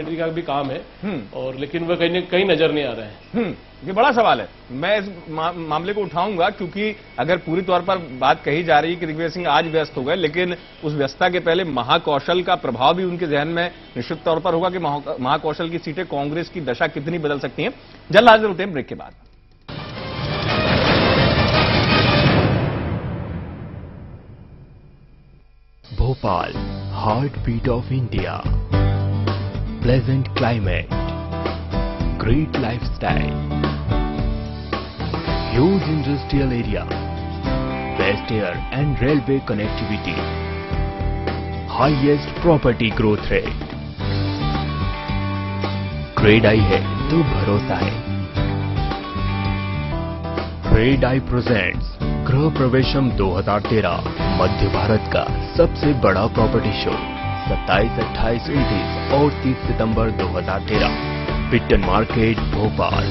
Committee का भी काम है, और लेकिन वह कहीं नजर नहीं आ रहे हैं। ये बड़ा सवाल है। मैं इस मामले को उठाऊंगा क्योंकि अगर पूरी तौर पर बात कही जा रही है कि दिग्विजय सिंह आज व्यस्त हो गए, लेकिन उस व्यस्तता के पहले महाकौशल का प्रभाव भी उनके जहन में निश्चित तौर पर होगा कि महाकौशल की सीटें कांग्रेस की दशा कितनी बदल सकती हैं। जल्द हाजिर होते हैं ब्रेक के बाद। Bhopal, heart beat of India, pleasant climate, great lifestyle, huge industrial area, best air and railway connectivity, highest property growth rate. Grade आई है तो भरोसा है। ग्रेड आई प्रेजेंट्स गृह प्रवेशम 2013, मध्य भारत का सबसे बड़ा प्रॉपर्टी शो 27, 28, 29 और 30 सितंबर 2013, पिट्टन मार्केट, भोपाल।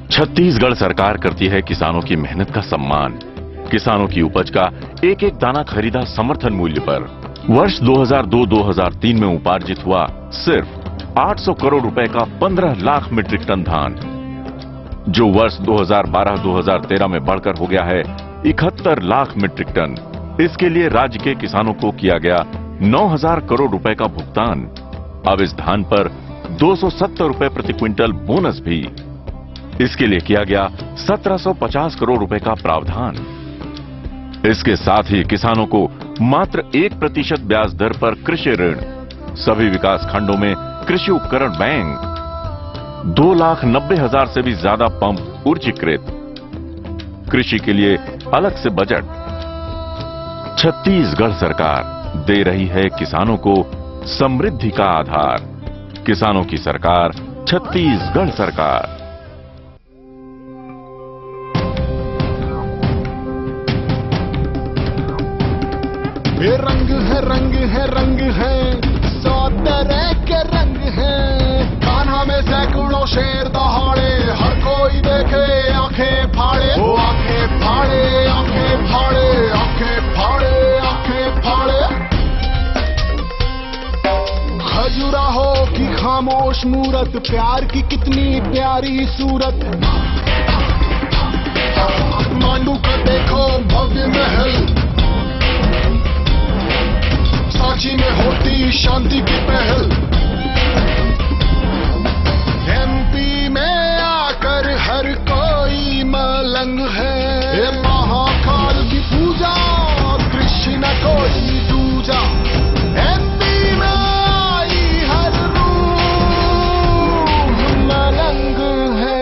छत्तीसगढ़ सरकार करती है किसानों की मेहनत का सम्मान। किसानों की उपज का एक एक दाना खरीदा समर्थन मूल्य पर। वर्ष 2002-2003 में उपार्जित हुआ सिर्फ 800 करोड़ रुपए का 15 लाख मीट्रिक टन धान, जो वर्ष 2012-2013 में बढ़कर हो गया है 71 लाख मीट्रिक टन। इसके लिए राज्य के किसानों को किया गया 9000 करोड़ रुपए का भुगतान। अब इस धान पर 270 रुपए प्रति क्विंटल बोनस भी। इसके लिए किया गया 1750 करोड़ रुपए का प्रावधान। इसके साथ ही किसानों को मात्र 1% ब्याज दर पर कृषि ऋण। सभी विकास खंडों में कृषि उपकरण बैंक। 2,90,000 से भी ज्यादा पंप ऊर्जीकृत। कृषि के लिए अलग से बजट। छत्तीसगढ़ सरकार दे रही है किसानों को समृद्धि का आधार। किसानों की सरकार, छत्तीसगढ़ सरकार। ये रंग है, रंग है, रंग है, 100 तरह के रंग है। कान्हा में सैकड़ों शेर दहाड़े, हर कोई देखे आंखें फाड़े। वो आंखें फाड़े, आंखें फाड़े, आंखें फाड़े, आंखें फाड़े। खजुराहो की खामोश मूरत, प्यार की कितनी प्यारी सूरत। काठमांडू का देखो भव्य महल, सांची में होती शांति की पहल। एमपी में आकर हर कोई मलंग है। ये महाकाल की पूजा, कृष्ण कोई दूजा। एमपी में आई हर रूह मलंग है।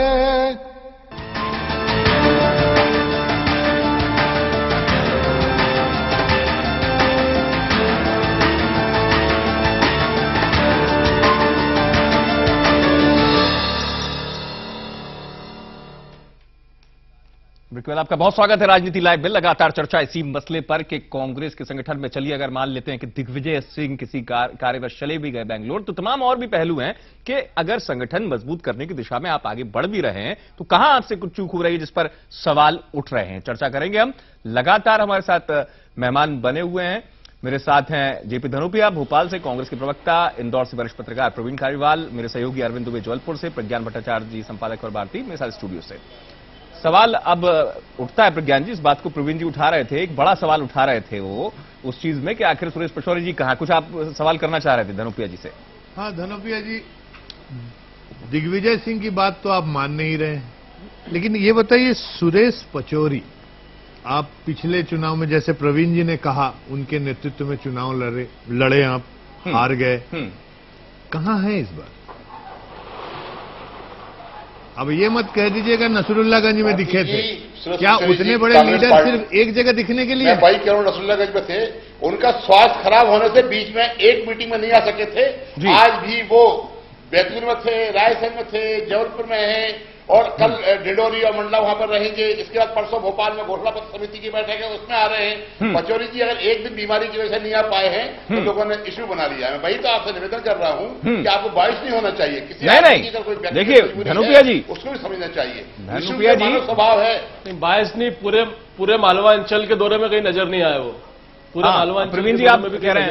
आपका बहुत स्वागत है राजनीति लाइव में। लगातार चर्चा इसी मसले पर कि कांग्रेस के संगठन में चलिए अगर मान लेते हैं कि दिग्विजय सिंह किसी कार्यवश चले भी गए बेंगलोर, तो तमाम और भी पहलू हैं कि अगर संगठन मजबूत करने की दिशा में आप आगे बढ़ भी रहे हैं तो कहां आपसे कुछ चूक हो रही है, जिस पर सवाल उठ रहे हैं। चर्चा करेंगे हम। लगातार हमारे साथ मेहमान बने हुए हैं। मेरे साथ हैं जेपी धनोपिया भोपाल से, कांग्रेस के प्रवक्ता, इंदौर से वरिष्ठ पत्रकार प्रवीण खारीवाल, मेरे सहयोगी अरविंद दुबे जबलपुर से, प्रज्ञान भट्टाचार्य जी संपादक और भारती मेरे साथ स्टूडियो से। सवाल अब उठता है, प्रज्ञान जी, इस बात को प्रवीण जी उठा रहे थे, एक बड़ा सवाल उठा रहे थे वो उस चीज में कि आखिर सुरेश पचौरी जी कहां। कुछ आप सवाल करना चाह रहे थे धनोपिया जी से। हाँ धनोपिया जी, दिग्विजय सिंह की बात तो आप मान नहीं रहे हैं, लेकिन ये बताइए सुरेश पचौरी, आप पिछले चुनाव में जैसे प्रवीण जी ने कहा उनके नेतृत्व में चुनाव लड़े आप, हार गए, कहां है इस बार? अब ये मत कह दीजिएगा नसरुल्लागंज में दिखे थे, क्या उतने बड़े लीडर सिर्फ एक जगह दिखने के लिए? मैं वही कह रहा हूं, नसरुल्लागंज में थे, उनका स्वास्थ्य खराब होने से बीच में एक मीटिंग में नहीं आ सके थे। आज भी वो बैतूल में थे, रायसेन में थे, जबलपुर में हैं, और कल डिंडोरी और मंडला वहां पर रहेंगे। इसके बाद परसों भोपाल में घोषणा पत्र समिति की बैठक है, उसमें आ रहे हैं। पचौरी जी अगर एक दिन बीमारी की वजह से नहीं आ पाए हैं तो लोगों ने इश्यू बना लिया। मैं वही तो आपसे निवेदन कर रहा हूं कि आपको बायस नहीं होना चाहिए किसी नहीं। देखिए धनोपिया जी, उसको भी समझना चाहिए। धनोपिया जी स्वभाव है, बायस नहीं, पूरे मालवा अंचल के दौरे में कहीं नजर नहीं आया वो। पूरा मालवा प्रवीण जी आप कह रहे हैं